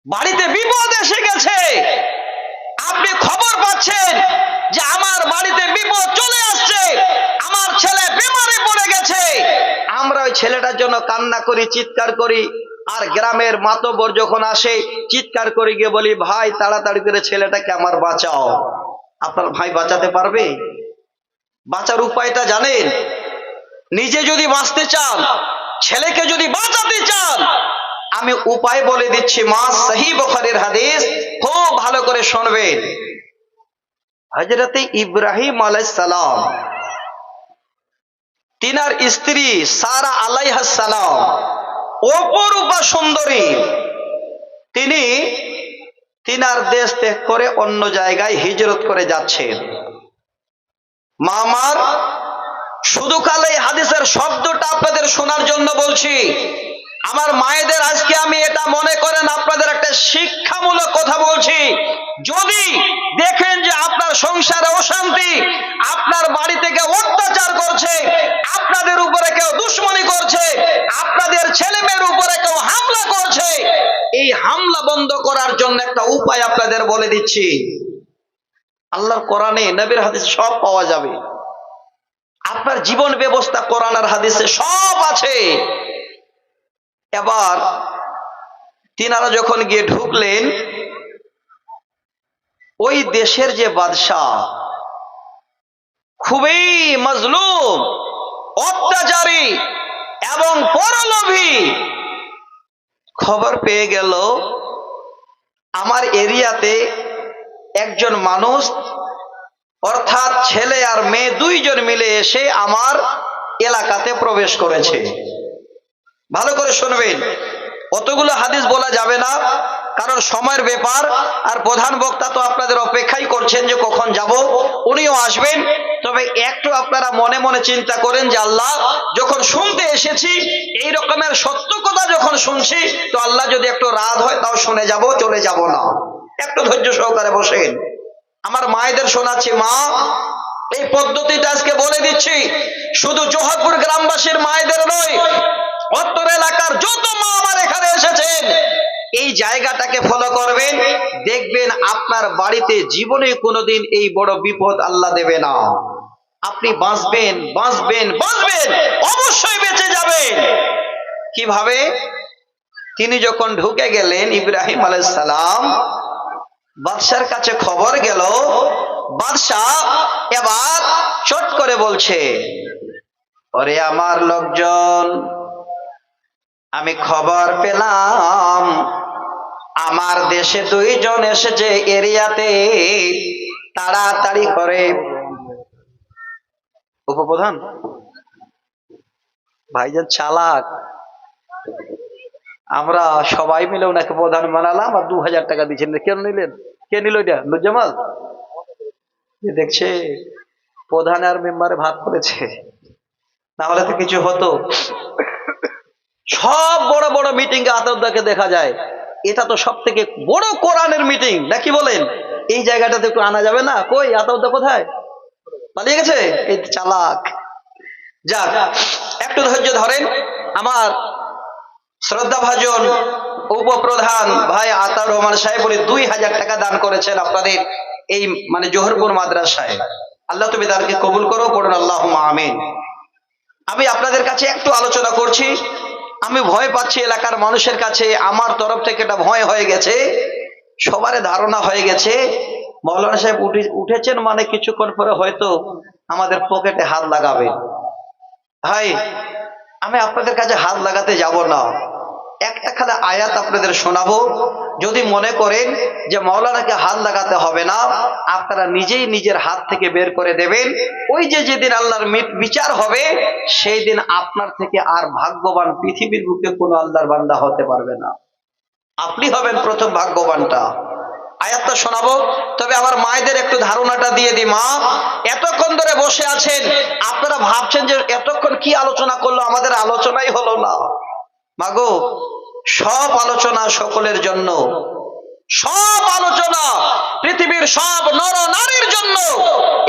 বাড়িতে বিপদ এসে গেছে, আপনি খবর পাচ্ছেন যে আমার বাড়িতে বিপদ চলে আসছে, আমার ছেলে বিমারে পড়ে গেছে। আমরা ওই ছেলেটার জন্য কান্না করি, চিৎকার করি। আর গ্রামের মাতব্বর যখন আসে, চিৎকার করে গিয়ে বলি, ভাই তাড়াতাড়ি করে ছেলেটাকে আমার বাঁচাও। আপনার ভাই বাঁচাতে পারবে? বাঁচার উপায়টা জানেন? নিজে যদি বাঁচতে চান, ছেলেকে যদি বাঁচাতে চান, আমি উপায় বলে দিচ্ছি। মা সহিহ বুখারীর হাদিস, খুব ভালো করে শুনবেন। হযরতে ইব্রাহিম আলাইহিস সালাম, তিনার স্ত্রী সারা আলাইহাস সালাম অপরূপা সুন্দরী, তিনি তিনার দেশ ত্যাগ করে অন্য জায়গায় হিজরত করে যাচ্ছেন। মা আমার, শুধু কালে হাদিসের শব্দটা আপনাদের শোনার জন্য বলছি। আমার মায়েদের, আজকে আমি এটা মনে করেন আপনাদের একটা শিক্ষামূলক কথা বলছি। যদি দেখেন যে আপনার সংসারে অশান্তি, আপনার বাড়ি থেকে অত্যাচার করছে, আপনাদের উপরে কেউ দুশমনি করছে, আপনাদের ছেলে মেয়ের উপরে কেউ হামলা করছে, এই হামলা বন্ধ করার জন্য একটা উপায় আপনাদের বলে দিচ্ছি। আল্লাহর কোরআনে, নবীর হাদিসে সব পাওয়া যাবে। আপনার জীবন ব্যবস্থা কোরআন আর হাদিসে সব আছে। এবার তিনারা যখন গিয়ে ঢুকলেন, ওই দেশের যে বাদশাহ, খুবই মজলুম, অত্যাচারী এবং পরলোভী, খবর পেয়ে গেল আমার এরিয়াতে একজন মানুষ, অর্থাৎ ছেলে আর মেয়ে দুইজন মিলে এসে আমার এলাকাতে প্রবেশ করেছে। ভালো করে শুনবেন, অতগুলো হাদিস বলা যাবে না, কারণ সময়ের ব্যাপার। আর প্রধান বক্তা তো আপনাদের অপেক্ষাই করছেন যে কখন যাব, উনিও আসবেন। তবে একটু আপনারা মনে মনে চিন্তা করেন যে আল্লাহ, যখন শুনতে এসেছি, এই রকমের সত্য কথা যখন শুনছি, তো আল্লাহ যদি একটু রাত হয় তাও শুনে যাব, চলে যাব না। একটু ধৈর্য সহকারে বসেন। আমার মায়েদের শোনাচ্ছি। মা, এই পদ্ধতিটা আজকে বলে দিচ্ছি, শুধু জোহরপুর গ্রামবাসীর মায়েদের নয়, উত্তর এলাকার যত মা আমার এখানে এসেছেন, এই জায়গাটাকে ফলো করবেন, দেখবেন আপনার বাড়িতে জীবনে কোনোদিন এই বড় বিপদ আল্লাহ দেবে না। আপনি বাঁচবেন, বাঁচবেন, বাঁচবেন, অবশ্যই বেঁচে যাবেন। কিভাবে? তিনি যখন ঢুকে গেলেন, ইব্রাহিম আলাইহিস সালাম, বাদশার কাছে খবর গেল। বাদশাহ এবার চট করে বলছে, ওরে আমার লোকজন, আমি খবর পেলাম আমার দেশে দুইজন এসেছে এরিয়াতে, তাড়াতাড়ি করে। উপপ্রধান ভাইজান চালাক, আমরা সবাই মিলে ওনাকে প্রধান বানালাম আর 2000 টাকা দিচ্ছেন। কেন নিলেন? কে নিল এটা? নুরজামাল দেখছে প্রধান আর মেম্বারে ভাগ করেছে, না হলে তো কিছু হতো। সব বড় বড় মিটিং এ আতাউদ্দাকে দেখা যায়, এটা তো সব থেকে বড় কোরআনের মিটিং, নাকি বলেন? এই জায়গাটাতে একটু আনা যাবে না? কই আতাউদ্দা কোথায়? পালিয়ে গেছে। এই চালাক। যাক, একটু ধৈর্য ধরেন। আমার শ্রদ্ধাভাজন উপপ্রধান ভাই আতাউর রহমান সাহেব বলে 2000 টাকা দান করেছেন আপনাদের এই জোহরপুর মাদ্রাসায়। আল্লাহ তুমি তাদেরকে কবুল করো, পড়ুন আল্লাহুম্মা আমিন। আমি আপনাদের কাছে একটু আলোচনা করছি। আমি ভয় পাচ্ছি এলাকার মানুষের কাছে, আমার তরফ থেকে এটা ভয় হয়ে গেছে, সবারই ধারণা হয়ে গেছে মৌলানা সাহেব উঠেছেন মানে কিছুক্ষণ পরে হয়তো আমাদের পকেটে হাত লাগাবে। ভাই, আমি আপনাদের কাছে হাত লাগাতে যাব না, একটা খালি আয়াত আপনাদের শোনাবো। যদি মনে করেন যে মাওলানাকে হাত লাগাতে হবে না, আপনারা নিজেই নিজের হাত থেকে বের করে দেবেন। ওই যে যেদিন আল্লাহর বিচার হবে, সেই দিন আপনার থেকে আর ভাগ্যবান পৃথিবীর বুকে কোনো আল্লাহর বান্দা হতে পারবে না। আপনি হবেন প্রথম ভাগ্যবানটা। আয়াতটা শোনাবো। তবে আমার মায়েদের একটু ধারণাটা দিয়ে দিই। মা, এতক্ষণ ধরে বসে আছেন, আপনারা ভাবছেন যে এতক্ষণ কি আলোচনা করলো, আমাদের আলোচনাই হলো না। মাগো, সব আলোচনা সকলের জন্য, সব আলোচনা পৃথিবীর সব নর নারীর জন্য।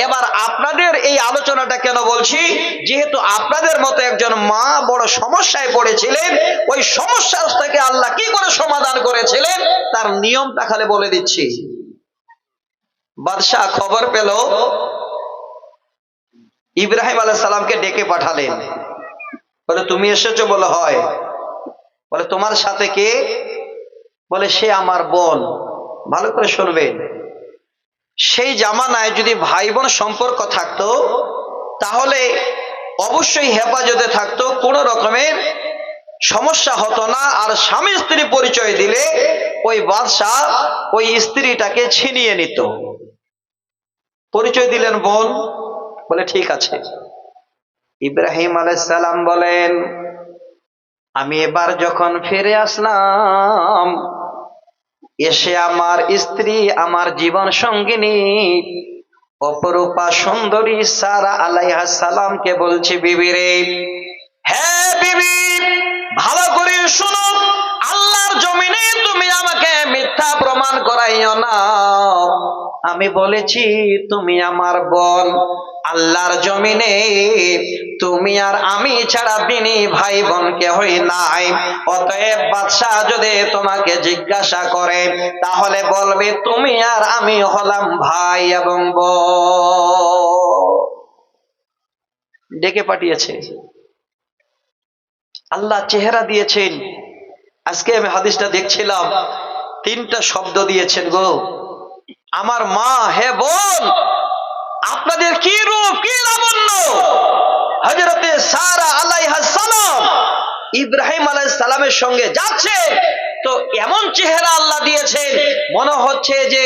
এবার আপনাদের এই আলোচনাটা কেন বলছি? যেহেতু আপনাদের মতো একজন মা বড় সমস্যায় পড়েছিলেন, ওই সমস্যা থেকে আল্লাহ কি করে সমাধান করেছিলেন তা তার নিয়মটা খালি বলে দিচ্ছি। বাদশাহ খবর পেল, ইব্রাহিম আলাইহিস সালামকে ডেকে পাঠালেন। বলে তুমি এসেছো? বলে হয়। বলে তোমার সাথে কে? বলে সে আমার বোন। ভালো করে শুনবেন, সেই জামানায় যদি ভাই বোন সম্পর্ক থাকতো তাহলে অবশ্যই হেফাজতে থাকতো, কোনো রকমের সমস্যা হতো না। আর স্বামী স্ত্রী পরিচয় দিলে ওই বাদশাহ ওই স্ত্রীটাকে ছিনিয়ে নিত। পরিচয় দিলেন বোন, বলে ঠিক আছে। ইব্রাহিম আলাইহিস সালাম বলেন, আমি এবার যখন ফিরে আসলাম, এসে আমার স্ত্রী, আমার জীবন সঙ্গিনী অপরূপা সুন্দরী সারা আলাইহিস সালামকে বলছি, বিবি রে, হ্যাঁ বিবি, ভালো করে শোনো, আল্লাহর জমিনে তুমি আমাকে মিথ্যা প্রমাণ করাইও না। আমি বলেছি তুমি আমার বোন, আল্লাহর জমিনে তুমি আর আমি ছাড়া বিনি ভাই বোন কেহই নাই। অতএব বাদশাহ যদি তোমাকে জিজ্ঞাসা করে তাহলে বলবে তুমি আর আমি হলাম ভাই এবং বোন। ডেকে পাঠিয়েছে। আল্লাহ চেহারা দিয়েছেন। আজকে আমি হাদিসটা দেখছিলাম, 3টা শব্দ দিয়েছেন গো। আমার মা, হে বোন, আপনাদের কি রূপ, কি লাবণ্য! হযরতে সারা আলাইহিস সালাম ইব্রাহিম আলাইহিস সালামের সঙ্গে যাচ্ছে, তো এমন চেহারা আল্লাহ দিয়েছেন, মনে হচ্ছে যে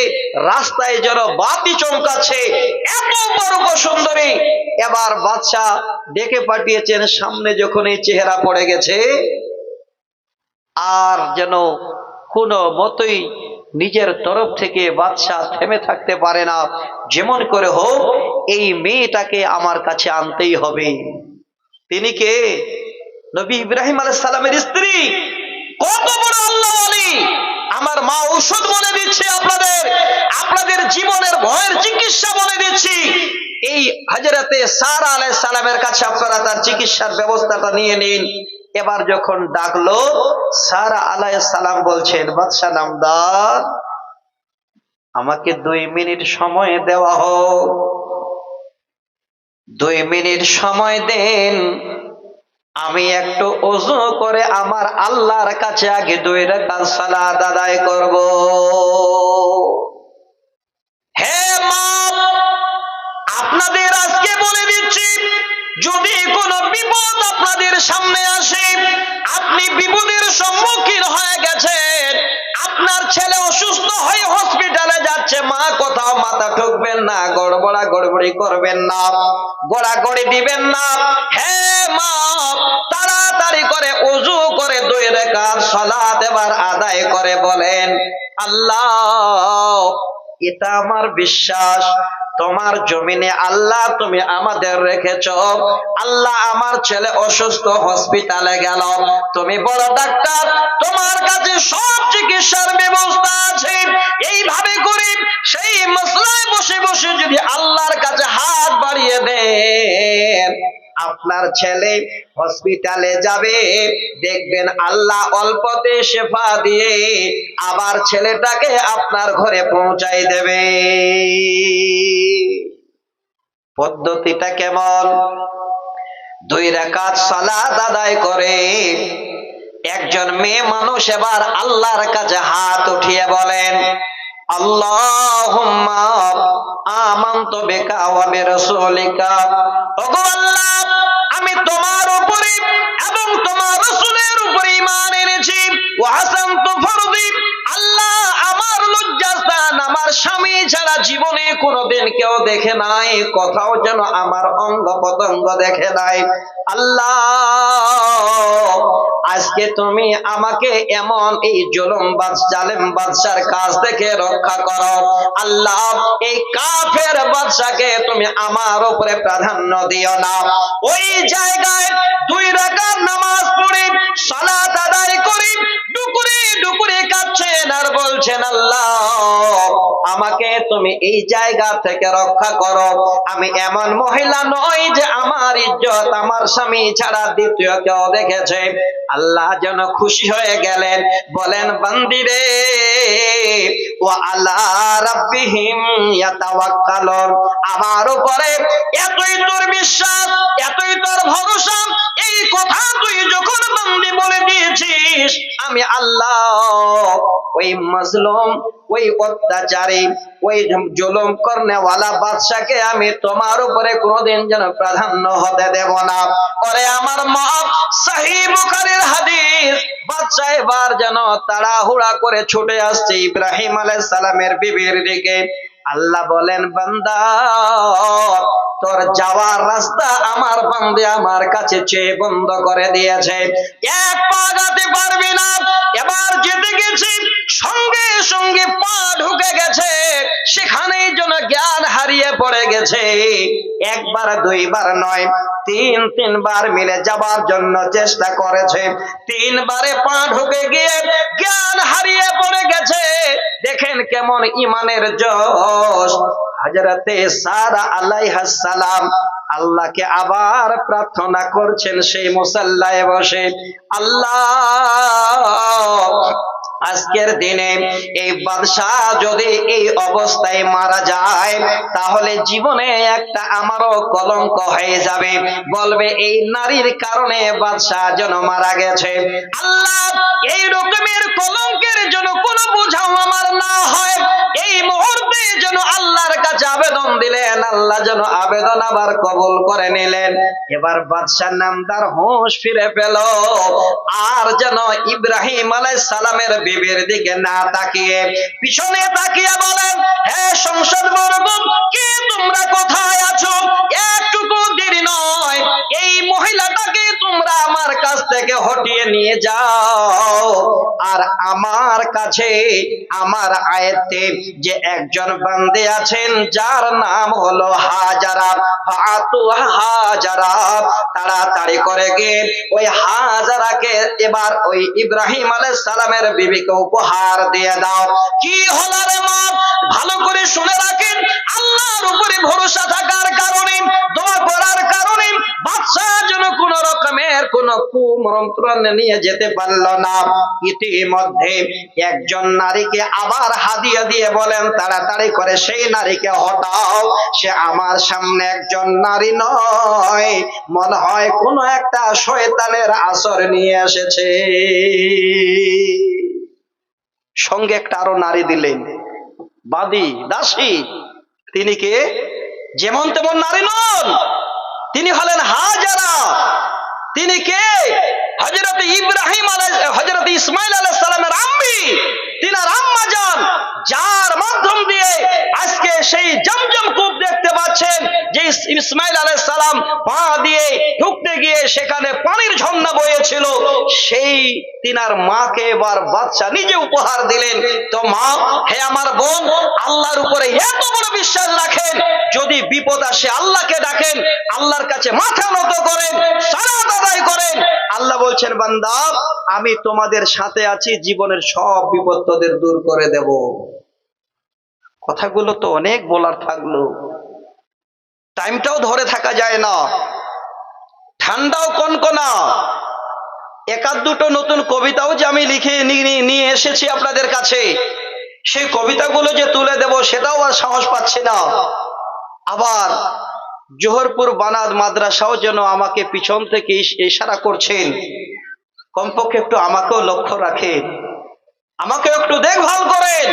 রাস্তায় যেন বাতি চমকাচ্ছে, এত বড় সুন্দরী। এবার বাদশাহ ডেকে পাঠিয়েছেন, সামনে যখন এই চেহারা পড়ে গেছে, আর যেন কোনো মতই নিজের তরফ থেকে বাদশাহ থেমে থাকতে পারে না। যেমন করে হোক এই মেয়েটাকে আমার কাছে আনতেই হবে। তিনি কে? নবী ইব্রাহিম আলাইহিস সালামের স্ত্রী। কত বড় আল্লাহ ওয়ালি! আমার মা ঔষধ বলে দিচ্ছে আপনাদের, আপনাদের জীবনের ভয়ের চিকিৎসা বলে দিচ্ছি। এই হযরতে সারা আলাইহিস সালামের কাছে আপনারা তার চিকিৎসার ব্যবস্থাটা নিয়ে নিন। এবার যখন ডাকলো, সারা আলাইহিস সালাম বলছেন, বাদশাহ নামদার, আমাকে 2 মিনিট সময় দেওয়া হোক। 2 মিনিট সময় দেন, আমি একটু ওযু করে আমার আল্লাহর কাছে আগে 2 রাকাত সালাত আদায় করব। হে মা, আপনাদের আজকে বলে দিচ্ছি, যদি কোনো বিপদ আপনাদের সামনে আসে, আপনি বিপদের সম্মুখীন হয়ে গেছেন, আপনার ছেলে অসুস্থ হয়ে হসপিটালে যাচ্ছে, মা কোথাও মাথা ঠুকবেন না, গড়বড়ি করবেন না, গড়াগড়ি দিবেন না। হে মা, তাড়াতাড়ি করে ওযু করে 2 রাকাত সালাত এবার আদায় করে বলেন, আল্লাহ, এটা আমার বিশ্বাস, তোমার জমিনে আল্লাহ তুমি আমাদের রেখেছ। আল্লাহ, আমার ছেলে অসুস্থ, হসপিটালে গেল, তুমি বড় ডাক্তার, তোমার কাছে সব চিকিৎসার ব্যবস্থা আছে। এইভাবে করে সেই মসলায় বসে বসে যদি আল্লাহর কাছে হাত বাড়িয়ে দেন, আপনার ছেলে হসপিটালে যাবে, দেখবেন আল্লাহ অল্পতে শেফা দিয়ে আবার ছেলেটাকে আপনার ঘরে পৌঁছাই দেবে। পদ্ধতিটা কেমন? 2 রাকাত সালাত আদায় করে একজন মেয়ে মানুষ এবার আল্লাহর কাছে হাত উঠিয়ে বলেন, আল্লাহুম্মা আমানতু বিকা ওয়া বিরাসূলিকা। ওগো আল্লাহ, আমি তোমার উপরে এবং তোমার রাসূলের উপরে ঈমান এনেছি। ওয়া হাসানতু ফরদি, আল্লাহ, আমার লজ্জাস্থান আমার স্বামী ছাড়া জীবনে কোনোদিন কেউ দেখে নাই, কোথাও যেন আমার অঙ্গ পতঙ্গ দেখে নাই। আল্লাহ, আজকে তুমি আমাকে এমন এই জালেম বাদশার কাছ থেকে রক্ষা করো। আল্লাহ, এই কাফের বাদশাকে তুমি আমার উপরে প্রাধান্য দিও না। ওই জায়গায় 2 রাকাত নামাজ পড়ে সালাত আদায় করি ডুকুরে ডুকুরে কাঁদছেন আর বলছেন, আল্লাহ, আমাকে তুমি এই জায়গা থেকে রক্ষা করো। আমি এমন মহিলা নই যে আমার ইজ্জত আমার স্বামী ছাড়া দ্বিতীয় কেউ দেখেছে। আল্লাহ যেন খুশি হয়ে গেলেন, বলেন, বান্দি রে, ওয়া আলা রাব্বিহিম ইয়াতাওয়াক্কালুন। আমার উপরে এতই তোর বিশ্বাস, এতই তোর ভরসা, এই কথা তুই যখন বান্দি বলে দিয়েছিস, আমি আল্লাহ ওই মাজলুম, ওই অত্যাচারী, ওই জুলুম করনেওয়ালা বাদশাকে আমি তোমার উপরে কোনোদিন যেন প্রাধান্য হতে দেব না। পরে আমার মা, সহিহ বুখারীর হাদিস, বাদশা এবার যেন তাড়াহুড়া করে ছুটে আসছে ইব্রাহিম আলাইহিস সালামের বিবির দিকে। আল্লাহ বলেন, বান্দা, তোর যাওয়ার রাস্তা আমার বান্দে আমার কাছে চেয়ে বন্ধ করে দিয়েছে, এক পা যেতে পারবি না। এবার যেতে গেছি, সঙ্গে সঙ্গে পা ঢুকে গেছে, সেখানেই যেন জ্ঞান হারিয়ে পড়ে গেছে। একবার দুইবার নয়, তিনবার মিলে যাবার জন্য চেষ্টা করেছে, তিনবারে পা ঢুকে গিয়ে জ্ঞান হারিয়ে পড়ে গেছে। দেখেন কেমন ইমানের জোশ। হযরতে সারা আলাইহিস সালাম আল্লাহকে আবার প্রার্থনা করছেন সেই মুসাল্লায় বসে, আল্লাহ, আজকের দিনে এই বাদশাহ যদি এই অবস্থায় মারা যায়, তাহলে জীবনে একটা আমারও কলঙ্ক হয়ে যাবে, বলবে এই নারীর কারণে বাদশাহ যেন মারা গেছে। আল্লাহ, এই রকমের কলঙ্কের জন্য কোনো বোঝাও আমার না হয়, এই মুহূর্তে যেন আল্লাহর কাছে আবেদন দিলেন, আল্লাহ যেন আবেদন আবার কবুল করে নিলেন। এবার বাদশাহ নামদার হুঁশ ফিরে পেল, আর যেন ইব্রাহিম আলাইহিস সালামের বিবির দিকে না তাকিয়ে পিছনে তাকিয়ে বলেন, হে সংসদবর্গ, কে তোমরা কোথায় আছো? একটুকু দেরি নয়, এই মহিলাটাকে তোমরা আমার কাছ থেকে হটিয়ে নিয়ে যাও। আর আমার কাছে, আমার আয়াতে যে একজন বান্দে আছেন যার নাম হলো হাজারা, ফাতু হাজারা, তাড়াতাড়ি করে গিয়ে ওই হাজারাকে এবার ওই ইব্রাহিম আলাইহিস সালামের বিবিকে উপহার দিয়ে দাও। কি হলো রে মা? ভালো করে শুনে রাখেন, আল্লাহর উপরে ভরসা থাকার কারণে, দোয়া করার কারণে বাদশাহ যেন কোন রকমের কোন কুমন্ত্র নিয়ে যেতে পারল না। ইতিমধ্যে একজন নারীকে আবার হাদিয়া দিয়ে বলেন, তাড়াতাড়ি করে সেই নারীকে হটাও, সে আমার সামনে একজন নারী নয়, মনে হয় কোন একটা শয়তানের আসর নিয়ে এসেছে। সঙ্গে একটা আরো নারী দিলেন, বাদী, দাসী। তিনি কে? যেমন তেমন নারী নন, তিনি হলেন হাজারা। তিনি কে? হযরত ইব্রাহিম হযরত ইসমাইল আলাইহিস সালামের আম্মি, তিনার আম্মা জান, যার মাধ্যম দিয়ে আজকে সেই জমজম কূপ দেখতে পাচ্ছেন, যে ইসমাইল আলাইহিস সালাম পা দিয়ে ঢুকতে গিয়ে সেখানে পানির ঝর্ণা বয়েছিল, সেই তিনার মাকে এবার বাদশা নিজে উপহার দিলেন। তো মা, হে আমার বোন, আল্লাহর উপরে এত বড় বিশ্বাস রাখেন, যদি বিপদ আসে আল্লাহকে ডাকেন, আল্লাহর কাছে মাথা নত করেন, সালাত আদায় করেন। আল্লাহ বলছেন, বান্দা, আমি তোমাদের সাথে আছি, জীবনের সব বিপদ তোদের দূর করে দেব। কথাগুলো তো অনেক বলার থাকলো, টাইমটাও ধরে থাকা যায় না, ঠান্ডাও কনকনা। একাধ দুটো নতুন কবিতাও যে আমি লিখে নিয়ে এসেছি আপনাদের কাছে, সেই কবিতাগুলো যে তুলে দেব সেটাও আর সাহস পাচ্ছি না। আবার জোহরপুর বানাত মাদ্রাসাও যেন আমাকে পিছন থেকে ইশারা করছেন, কমপক্ষে একটু আমাকেও লক্ষ্য রাখেন, আমাকে একটু দেখভাল করেন।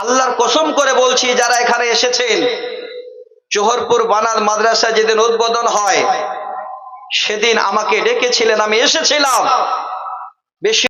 আল্লাহর কসম করে বলছি, যারা এখানে এসেছেন, জোহরপুর বানাত মাদ্রাসা যেদিন উদ্বোধন হয় সেদিন আমাকে ডেকেছিলেন, আমি এসেছিলাম। বেশি